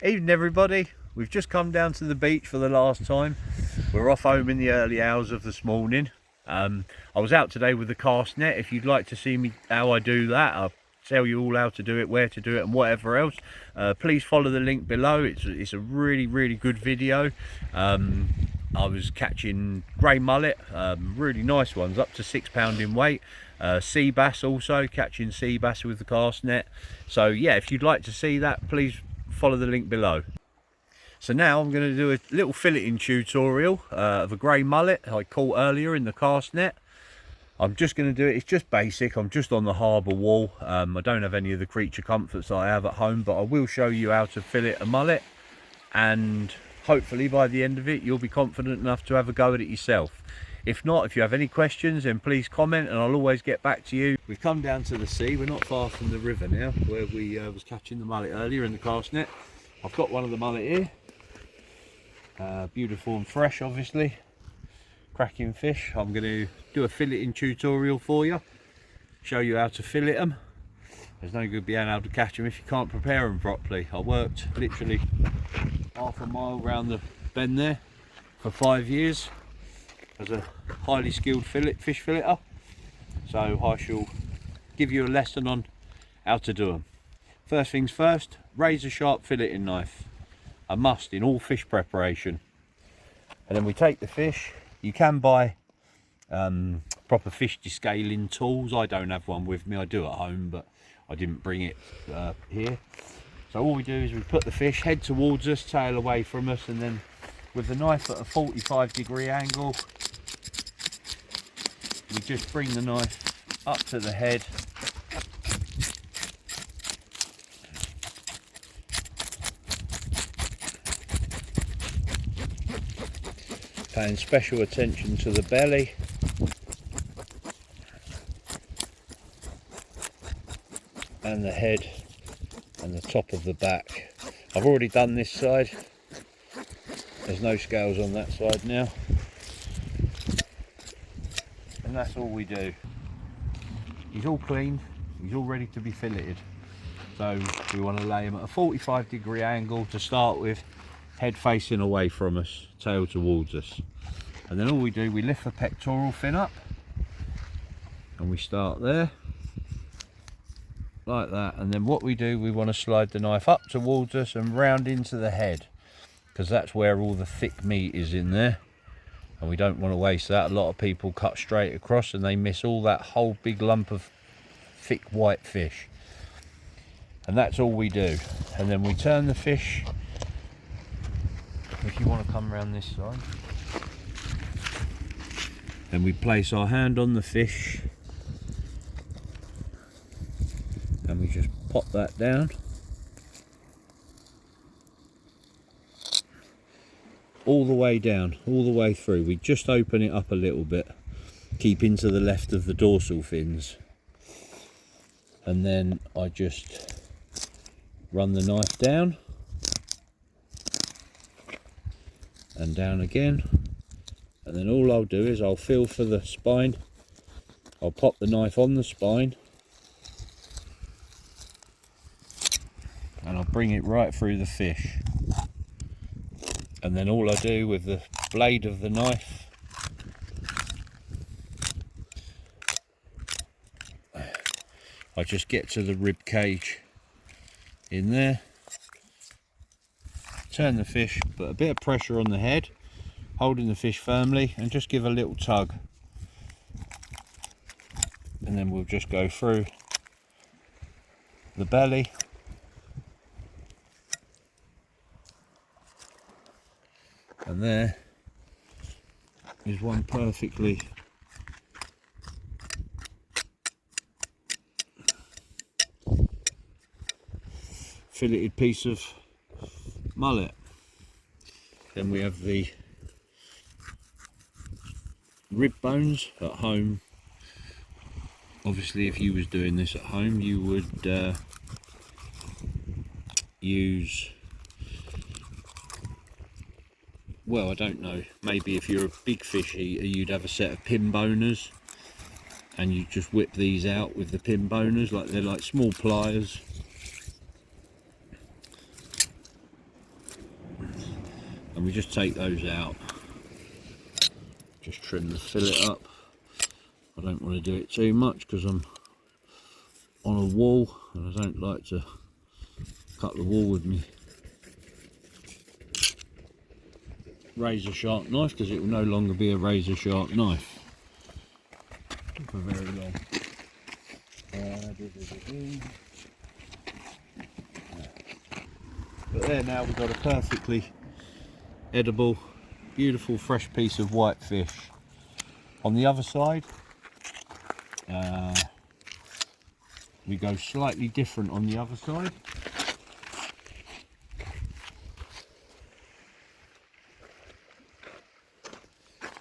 Evening everybody, we've just come down to the beach for the last time. We're off home in the early hours of this morning. I was out today with the cast net. If you'd like to see me how I do that, I'll tell you all how to do it, where to do it and whatever else. Please follow the link below. It's a really good video. I was catching grey mullet, really nice ones, up to £6 in weight. Sea bass also, catching sea bass with the cast net. So yeah, if you'd like to see that, please follow the link below. So now I'm going to do a little filleting tutorial of a grey mullet I caught earlier in the cast net. I'm just going to do it, it's just basic. I'm just on the harbour wall. I don't have any of the creature comforts that I have at home, but I will show you how to fillet a mullet, and hopefully by the end of it you'll be confident enough to have a go at it yourself. If not, if you have any questions, then please comment and I'll always get back to you. We've come down to the sea. We're not far from the river now, where we was catching the mullet earlier in the cast net. I've got one of the mullet here. Beautiful and fresh, obviously. Cracking fish. I'm going to do a filleting tutorial for you. Show you how to fillet them. There's no good being able to catch them if you can't prepare them properly. I worked literally half a mile round the bend there for 5 years as a highly skilled fish filleter, so I shall give you a lesson on how to do them. First things first, razor sharp filleting knife, a must in all fish preparation. And then we take the fish. You can buy proper fish descaling tools. I don't have one with me, I do at home, but I didn't bring it here. So all we do is we put the fish head towards us, tail away from us, and then with the knife at a 45-degree angle, we just bring the knife up to the head, paying special attention to the belly, and the head and the top of the back. I've already done this side. There's no scales on that side now. And that's all we do. He's all clean, he's all ready to be filleted. So we want to lay him at a 45-degree angle to start with, head facing away from us, tail towards us. And then all we do, we lift the pectoral fin up and we start there like that. And then what we do, we want to slide the knife up towards us and round into the head, because that's where all the thick meat is in there, and we don't want to waste that. A lot of people cut straight across and they miss all that whole big lump of thick white fish. And that's all we do. And then we turn the fish, if you want to come around this side, and we place our hand on the fish and we just pop that down all the way down, all the way through. We just open it up a little bit, keeping to the left of the dorsal fins, and then I just run the knife down and down again, and then all I'll do is I'll feel for the spine. I'll pop the knife on the spine and I'll bring it right through the fish. And then all I do with the blade of the knife, I just get to the rib cage in there, turn the fish, put a bit of pressure on the head, holding the fish firmly, and just give a little tug. And then we'll just go through the belly, and there is one perfectly filleted piece of mullet. Then we have the rib bones at home. Obviously if you was doing this at home, you would use, well, I don't know, maybe if you're a big fish eater you'd have a set of pin boners and you just whip these out with the pin boners, like they're like small pliers. and we just take those out. Just trim the fillet up. I don't want to do it too much because I'm on a wall and I don't like to cut the wall with me razor sharp knife, because it will no longer be a razor sharp knife for very long. But there, now we've got a perfectly edible, beautiful fresh piece of white fish. On the other side, we go slightly different on the other side.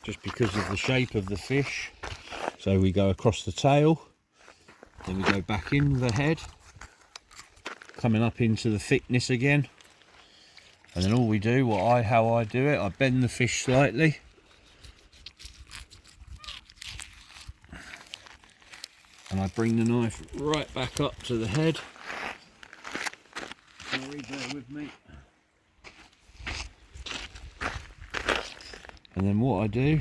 Just because of the shape of the fish. So we go across the tail, then we go back in the head, coming up into the thickness again, and then all we do, how I do it, I bend the fish slightly, and I bring the knife right back up to the head. Sorry, bear with me. And then what I do,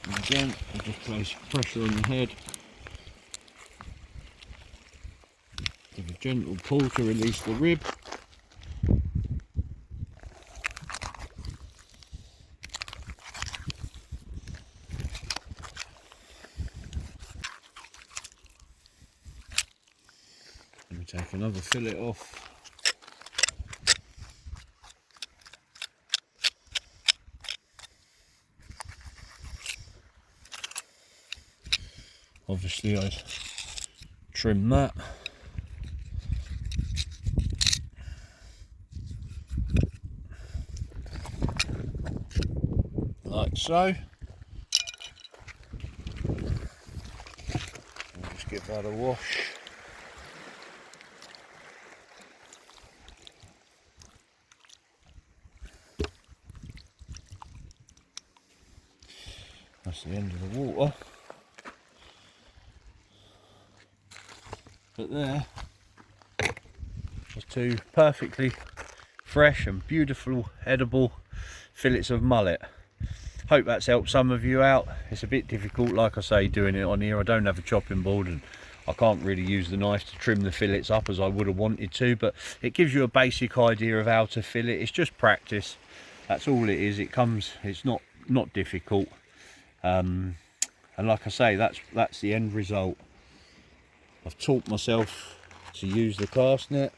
and again, I just place pressure on the head. Give a gentle pull to release the rib. And we take another fillet off. Obviously I'd trim that. Like so. I'll just give that a wash. That's the end of the water. But there are two perfectly fresh and beautiful edible fillets of mullet. Hope that's helped some of you out. It's a bit difficult, like I say, doing it on here. I don't have a chopping board and I can't really use the knife to trim the fillets up as I would have wanted to, but it gives you a basic idea of how to fillet. It's just practice, that's all it is. It's not difficult, and like I say, that's the end result. I've taught myself to use the cast net.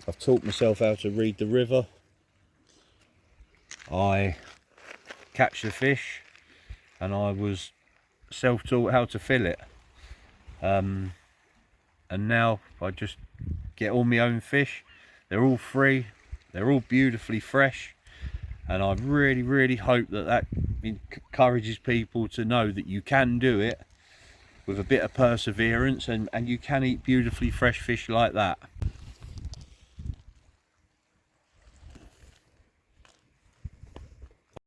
I've taught myself how to read the river. I catch the fish, and I was self-taught how to fillet. And now I just get all my own fish. They're all free, they're all beautifully fresh, and I really hope that encourages people to know that you can do it with a bit of perseverance, and you can eat beautifully fresh fish like that.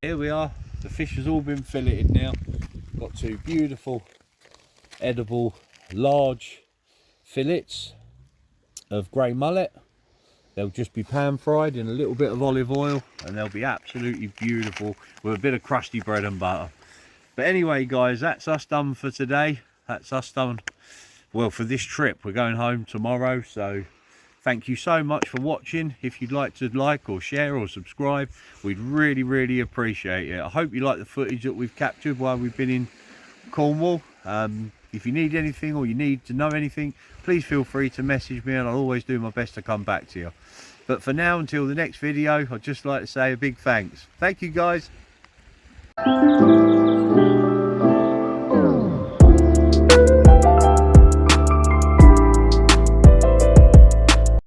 Here we are, the fish has all been filleted now. Got two beautiful edible large fillets of grey mullet. They'll just be pan fried in a little bit of olive oil, and they'll be absolutely beautiful with a bit of crusty bread and butter. But anyway guys, that's us done for today. That's us done, well, for this trip. We're going home tomorrow, so thank you so much for watching. If you'd like to like or share or subscribe, we'd really appreciate it. I hope you like the footage that we've captured while we've been in Cornwall. If you need anything or you need to know anything, please feel free to message me, and I'll always do my best to come back to you. But for now, until the next video, I'd just like to say a big thanks. Thank you guys.